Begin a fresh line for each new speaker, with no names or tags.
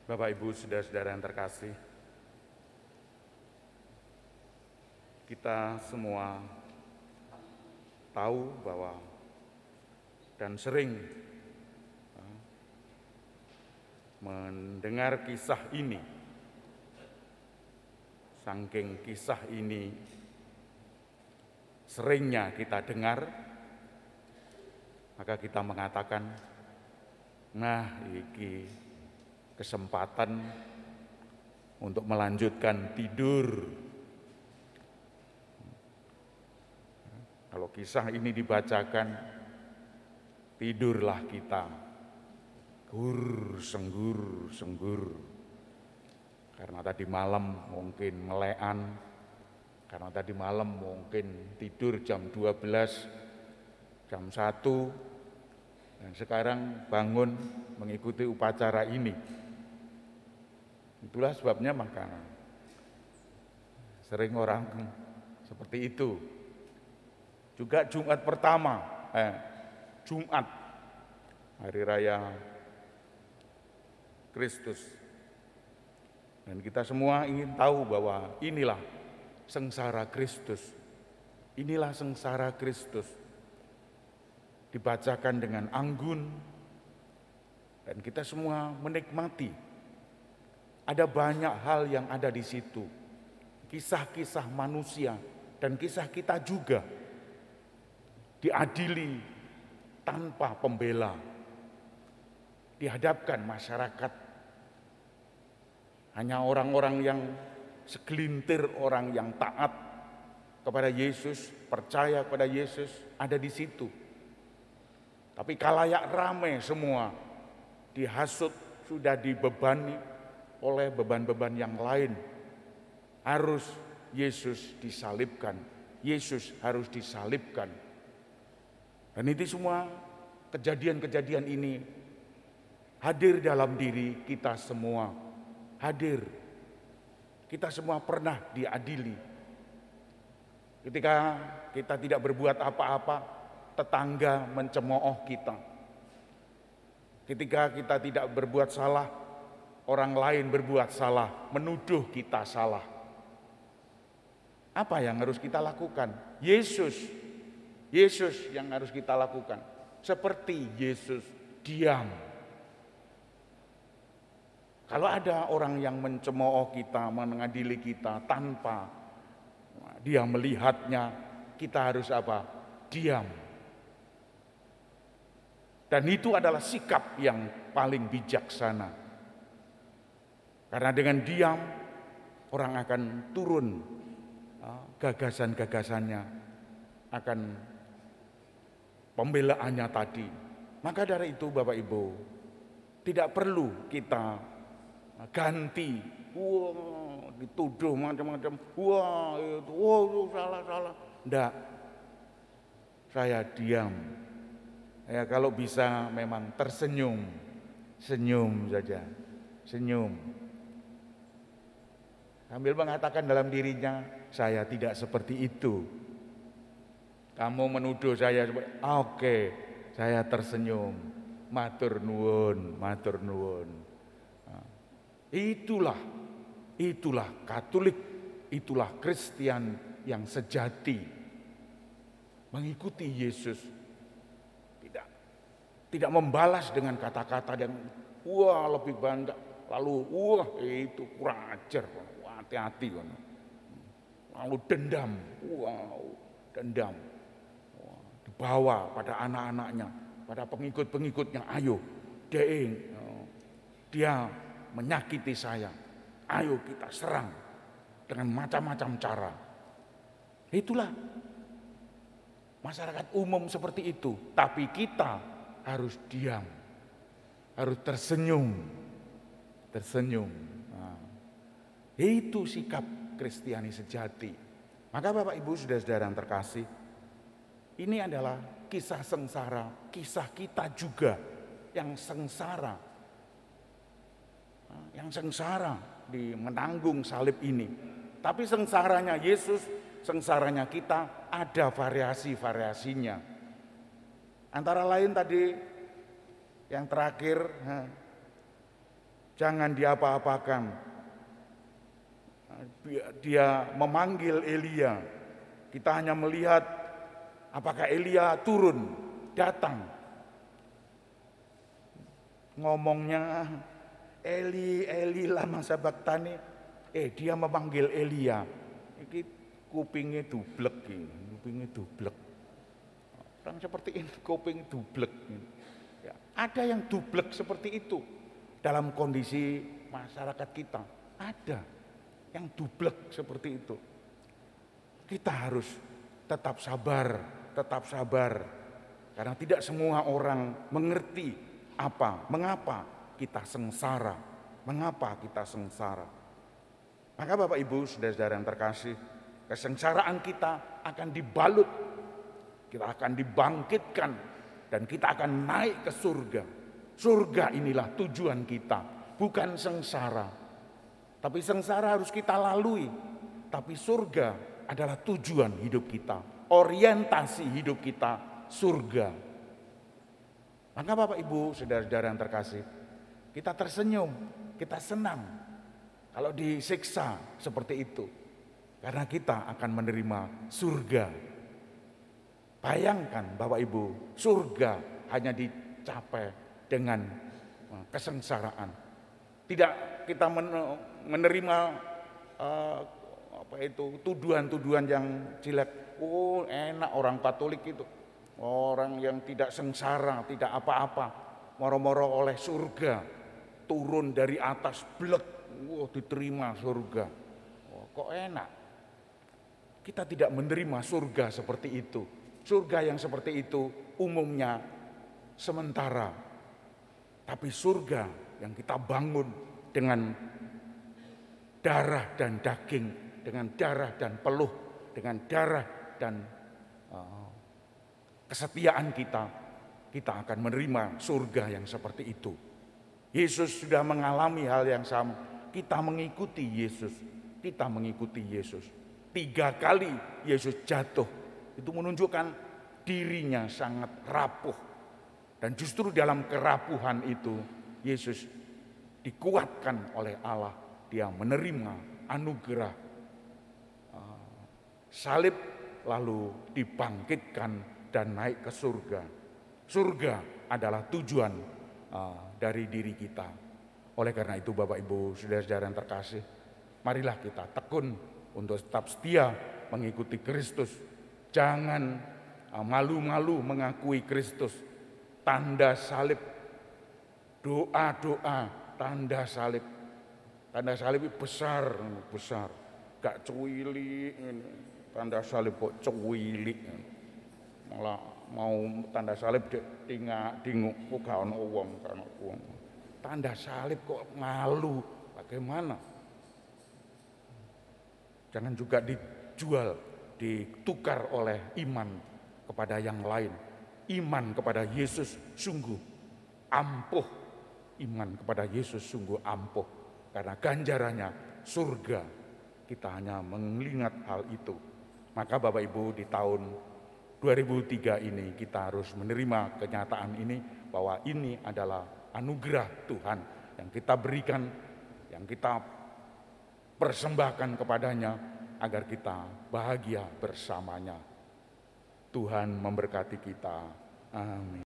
Bapak, Ibu, saudara-saudara yang terkasih, kita semua tahu bahwa dan sering mendengar kisah ini. Saking kisah ini seringnya kita dengar, maka kita mengatakan, nah iki kesempatan untuk melanjutkan tidur. Kalau kisah ini dibacakan, tidurlah kita. Senggur. Karena tadi malam mungkin melekan, karena tadi malam mungkin tidur jam 12, jam 1, dan sekarang bangun mengikuti upacara ini. Itulah sebabnya maka sering orang seperti itu. Juga Jumat pertama, Jumat, Hari Raya Kristus. Dan kita semua ingin tahu bahwa inilah sengsara Kristus. Inilah sengsara Kristus. Dibacakan dengan anggun, dan kita semua menikmati. Ada banyak hal yang ada di situ. Kisah-kisah manusia dan kisah kita juga diadili tanpa pembela. Dihadapkan masyarakat, hanya orang-orang yang segelintir orang yang taat kepada Yesus, percaya kepada Yesus ada di situ. Tapi kalayak ramai semua dihasut, sudah dibebani oleh beban-beban yang lain. Harus Yesus disalibkan, Yesus harus disalibkan. Dan itu semua kejadian-kejadian ini hadir dalam diri kita semua. Hadir. Kita semua pernah diadili. Ketika kita tidak berbuat apa-apa, tetangga mencemooh kita. Ketika kita tidak berbuat salah, orang lain berbuat salah, menuduh kita salah. Apa yang harus kita lakukan? Yesus yang harus kita lakukan. Seperti Yesus, diam. Kalau ada orang yang mencemooh kita, mengadili kita tanpa dia melihatnya, kita harus apa? Diam. Dan itu adalah sikap yang paling bijaksana. Karena dengan diam, orang akan turun gagasan-gagasannya, akan pembelaannya tadi. Maka dari itu Bapak Ibu, tidak perlu kita ganti, dituduh macam-macam, itu salah. Enggak, saya diam. Ya, kalau bisa memang tersenyum, senyum saja, senyum. Sambil mengatakan dalam dirinya, saya tidak seperti itu. Kamu menuduh saya, oke, saya tersenyum, matur nuwun. Itulah Katolik, itulah Kristen yang sejati, mengikuti Yesus. Tidak membalas dengan kata-kata yang lebih banyak, lalu itu kurang ajar, hati-hati kan. Lalu dendam, dendam. Dibawa pada anak-anaknya, pada pengikut-pengikutnya, ayo, dia menyakiti saya, ayo kita serang dengan macam-macam cara. Itulah masyarakat umum seperti itu, tapi kita harus diam, harus tersenyum. Nah, itu sikap Kristiani sejati. Maka Bapak Ibu saudara-saudara yang terkasih, ini adalah kisah sengsara, kisah kita juga yang sengsara, di menanggung salib ini. Tapi sengsaranya Yesus, sengsaranya kita ada variasi-variasinya. Antara lain tadi yang terakhir, Jangan diapa-apakan. Dia memanggil Elia. Kita hanya melihat apakah Elia turun, datang. Ngomongnya, Eli, Eli lama sabaktani. Dia memanggil Elia. Iki kupingnya dublek, kupingnya dublek. Orang seperti ini kuping dublek. Ya, ada yang dublek seperti itu dalam kondisi masyarakat kita. Ada yang dublek seperti itu. Kita harus tetap sabar, karena tidak semua orang mengerti mengapa kita sengsara, Maka Bapak Ibu, saudara-saudara yang terkasih, kesengsaraan kita akan dibalut, kita akan dibangkitkan, dan kita akan naik ke surga. Surga inilah tujuan kita, bukan sengsara. Tapi sengsara harus kita lalui, tapi surga adalah tujuan hidup kita, orientasi hidup kita, surga. Maka Bapak Ibu, saudara-saudara yang terkasih, kita tersenyum, kita senang kalau disiksa seperti itu, karena kita akan menerima surga. Bayangkan Bapak Ibu, surga hanya dicapai dengan kesengsaraan. Tidak kita menerima tuduhan-tuduhan yang jelek. Oh, enak orang Katolik itu, orang yang tidak sengsara, tidak apa-apa, moro-moro oleh surga, turun dari atas blek. Diterima surga. Kok enak? Kita tidak menerima surga seperti itu. Surga yang seperti itu umumnya sementara. Tapi surga yang kita bangun dengan darah dan daging, dengan darah dan peluh, dengan darah dan kesetiaan kita akan menerima surga yang seperti itu. Yesus sudah mengalami hal yang sama. Kita mengikuti Yesus. 3 kali Yesus jatuh. Itu menunjukkan dirinya sangat rapuh. Dan justru dalam kerapuhan itu Yesus dikuatkan oleh Allah. Dia menerima anugerah salib, lalu dibangkitkan dan naik ke surga. Surga adalah tujuan dari diri kita. Oleh karena itu Bapak Ibu, saudara-saudara yang terkasih, marilah kita tekun untuk tetap setia mengikuti Kristus. Jangan malu-malu mengakui Kristus. Tanda salib, doa-doa, tanda salib. Tanda salib besar, gak cuwilik. Tanda salib kok cuwilik. Malah mau tanda salib tinguk, kok gak ono wong. Tanda salib kok malu, bagaimana? Jangan juga dijual, ditukar oleh iman kepada yang lain. Iman kepada Yesus sungguh ampuh. Iman kepada Yesus sungguh ampuh. Karena ganjarannya surga. Kita hanya mengingat hal itu. Maka Bapak Ibu, di tahun 2003 ini kita harus menerima kenyataan ini, bahwa ini adalah anugerah Tuhan yang kita berikan, yang kita persembahkan kepadanya agar kita bahagia bersamanya. Tuhan memberkati kita. Amin.